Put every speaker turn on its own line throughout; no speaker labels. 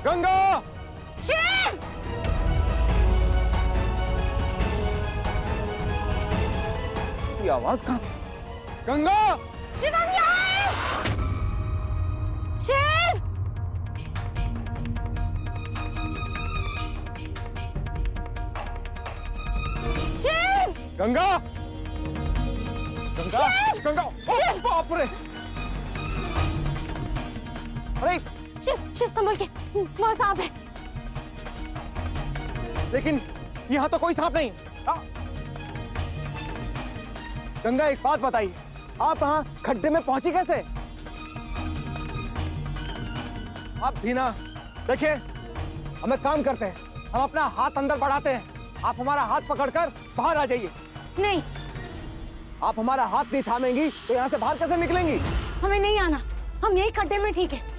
गंगा!
शिव!
ये आवाज कहां से? गंगा!
शिव हम यहाँ हैं! शिव! शिव!
गंगा! गंगा!
शिव!
गंगा!
शिव!
बाप रे! अरे
शिव संभल के, वहाँ सांप है।
लेकिन यहाँ तो कोई सांप नहीं। गंगा एक बात बताइए, आप यहाँ खड्डे में पहुंची कैसे? आप भी ना, देखिए हम एक काम करते हैं, हम अपना हाथ अंदर बढ़ाते हैं, आप हमारा हाथ पकड़कर बाहर आ जाइए।
नहीं,
आप हमारा हाथ नहीं थामेंगी तो यहाँ से बाहर कैसे निकलेंगी?
हमें नहीं आना, हम यही खड्डे में ठीक है।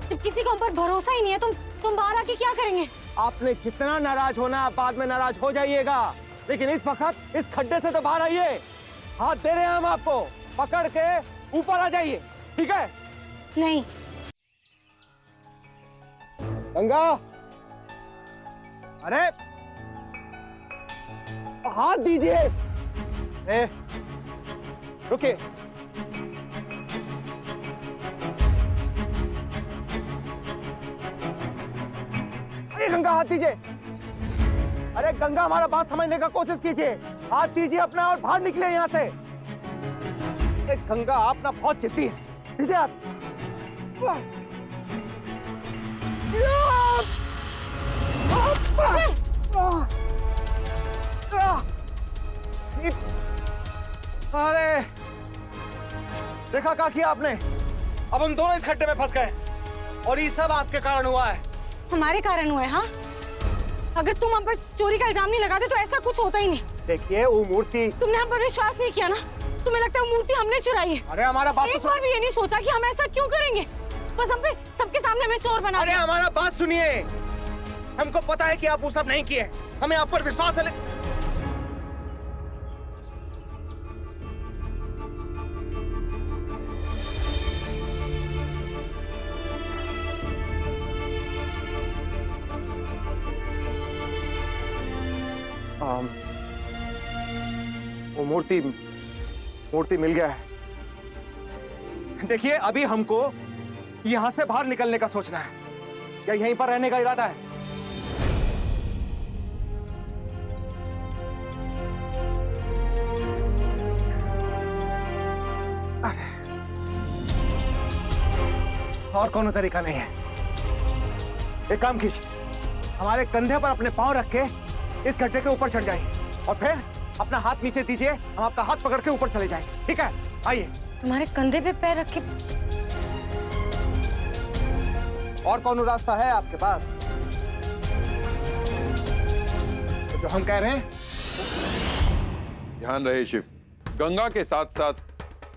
जब किसी को हम पर भरोसा ही नहीं है, तुम बाहर आके क्या करेंगे?
आपने जितना नाराज होना आप बाद में नाराज हो जाइएगा, लेकिन इस वक्त इस खड्डे से तो बाहर आइए। हाथ दे रहे हैं हम आपको, पकड़ के ऊपर आ जाइए, ठीक है?
नहीं।
गंगा, अरे हाथ दीजिए। रुकिए। अरे गंगा हाथ दीजिए। अरे गंगा हमारा बात समझने का कोशिश कीजिए, हाथ दीजिए अपना और बाहर निकले यहाँ से। अरे गंगा आप ना बहुत जिद्दी है, दीजिए हाथ। अरे देखा क्या किया आपने? अब हम दोनों इस खड्डे में फंस गए और ये सब आपके कारण हुआ है।
हमारे कारण हुआ है? हाँ, अगर तुम हम पर चोरी का इल्जाम नहीं लगाते तो ऐसा कुछ होता ही नहीं।
देखिए वो मूर्ति,
तुमने हम पर विश्वास नहीं किया ना, तुम्हें लगता है वो मूर्ति हमने चुराई है।
अरे हमारा बात
एक बार भी ये नहीं सोचा कि हम ऐसा क्यों करेंगे, बस हम पे सबके सामने हमें चोर बना
अरे
दिया।
हमारा बात सुनिए, हमको पता है कि आप वो सब नहीं किए, हमें आप पर विश्वास है। वो मूर्ति मिल गया है। देखिए अभी हमको यहां से बाहर निकलने का सोचना है या यहीं पर रहने का इरादा है? और कोनो तरीका नहीं है। एक काम कीजिए, हमारे कंधे पर अपने पांव रख के इस गड्ढे के ऊपर चढ़ जाइए और फिर अपना हाथ नीचे दीजिए, हम आपका हाथ पकड़ के ऊपर चले जाएंगे, ठीक है? आइए।
तुम्हारे कंधे पे पैर रख के।
और कौन रास्ता है आपके पास? तो जो हम कह रहे हैं।
ध्यान रहे शिव, गंगा के साथ साथ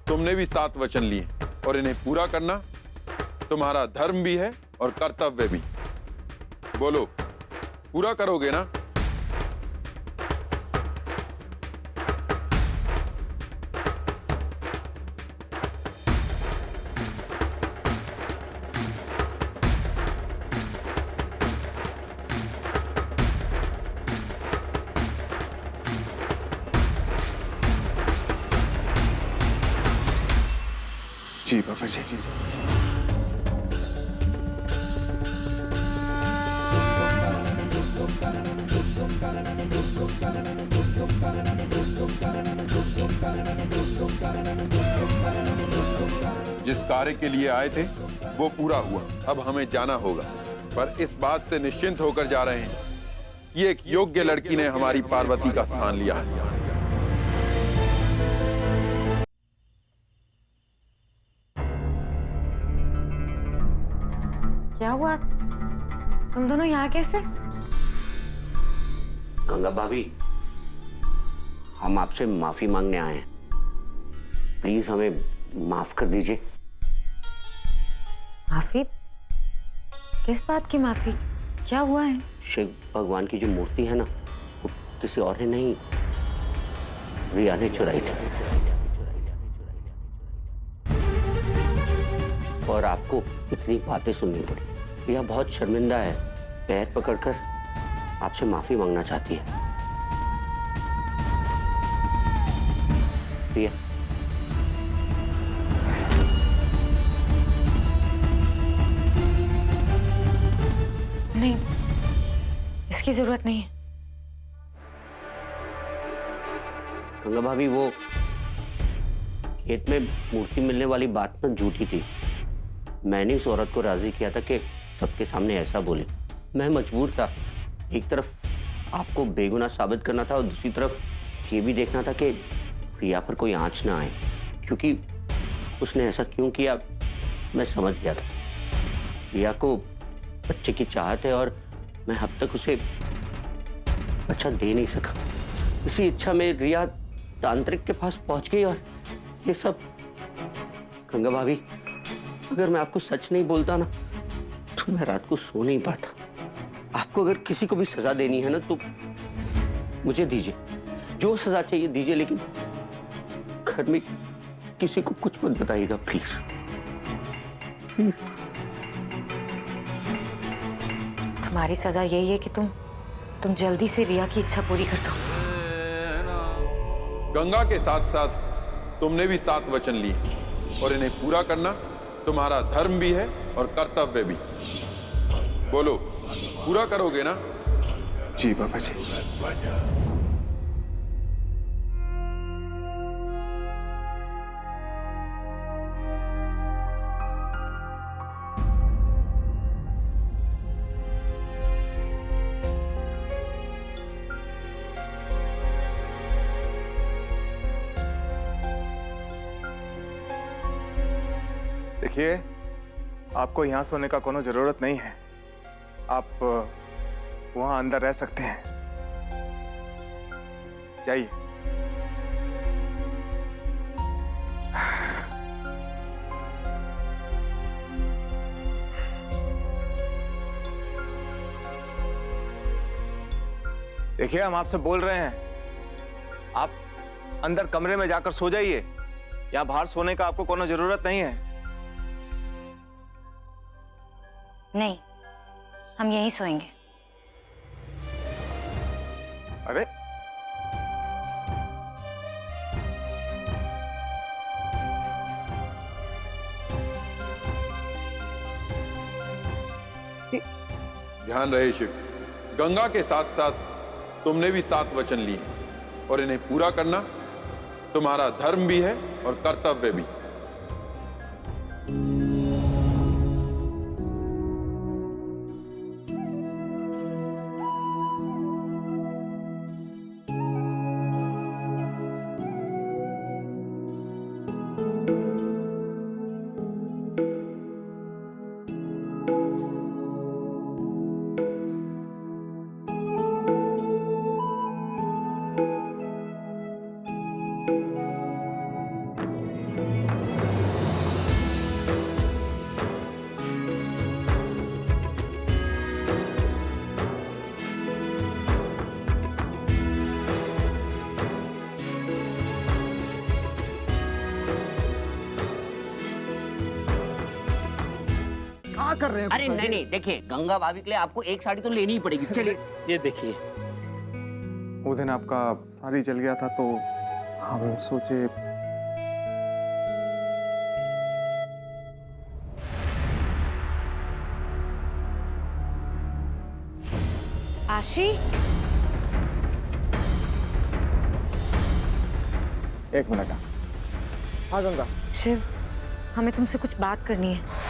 तुमने भी 7 वचन लिए और इन्हें पूरा करना तुम्हारा धर्म भी है और कर्तव्य भी। बोलो, पूरा करोगे ना?
जी बाबा जी।
जिस कार्य के लिए आए थे वो पूरा हुआ, अब हमें जाना होगा, पर इस बात से निश्चिंत होकर जा रहे हैं कि एक योग्य लड़की ने हमारी पार्वती का स्थान लिया है।
क्या हुआ? तुम दोनों यहाँ कैसे?
गंगा भाभी, हम आपसे माफी मांगने आए हैं, प्लीज हमें माफ कर दीजिए।
माफी? किस बात की माफी? क्या हुआ है?
शिव भगवान की जो मूर्ति है ना, वो किसी और ने नहीं, रिया ने चुराई थी और आपको इतनी बातें सुननी पड़ी। रिया बहुत शर्मिंदा है, पैर पकड़कर आपसे माफी मांगना चाहती है। रिया,
नहीं, इसकी जरूरत नहीं है।
गंगा भाभी, वो खेत में मूर्ति मिलने वाली बात ना झूठी थी। मैंने उस औरत को राजी किया था कि सबके सामने ऐसा बोले। मैं मजबूर था, एक तरफ आपको बेगुनाह साबित करना था और दूसरी तरफ ये भी देखना था कि रिया पर कोई आंच ना आए, क्योंकि उसने ऐसा क्यों किया मैं समझ गया था। रिया को बच्चे की चाहत है और मैं अब तक उसे बच्चा दे नहीं सका। इसी इच्छा में रिया तांत्रिक के पास पहुंच गई और ये सब। गंगा भाभी, अगर मैं आपको सच नहीं बोलता ना तो मैं रात को सो नहीं पाता। आपको अगर किसी को भी सजा देनी है ना तो मुझे दीजिए, जो सजा चाहिए दीजिए, लेकिन घर में किसी को कुछ मत बताइएगा प्लीज।
तुम्हारी सजा यही है कि तुम जल्दी से रिया की इच्छा पूरी कर दो।
गंगा के साथ साथ तुमने भी 7 वचन लिए और इन्हें पूरा करना तुम्हारा धर्म भी है और कर्तव्य भी। बोलो, पूरा करोगे ना?
जी बाबा जी। देखिए, आपको यहाँ सोने का कोनो जरूरत नहीं है। आप वहां अंदर रह सकते हैं। जाइए। देखिए, हम आपसे बोल रहे हैं, आप अंदर कमरे में जाकर सो जाइए। यहाँ बाहर सोने का आपको कोनो जरूरत नहीं है।
नहीं, हम यहीं सोएंगे।
अरे,
ध्यान रहे शिव, गंगा के साथ साथ तुमने भी 7 वचन लिए और इन्हें पूरा करना तुम्हारा धर्म भी है और कर्तव्य भी।
कर रहे हैं?
अरे नहीं नहीं, देखिए गंगा भाभी के लिए आपको एक साड़ी तो लेनी ही पड़ेगी। चलिए,
ये देखिए।
वो दिन आपका साड़ी जल गया था तो हम सोचे।
आशी,
एक मिनट। हाँ गंगा।
शिव, हमें तुमसे कुछ बात करनी है।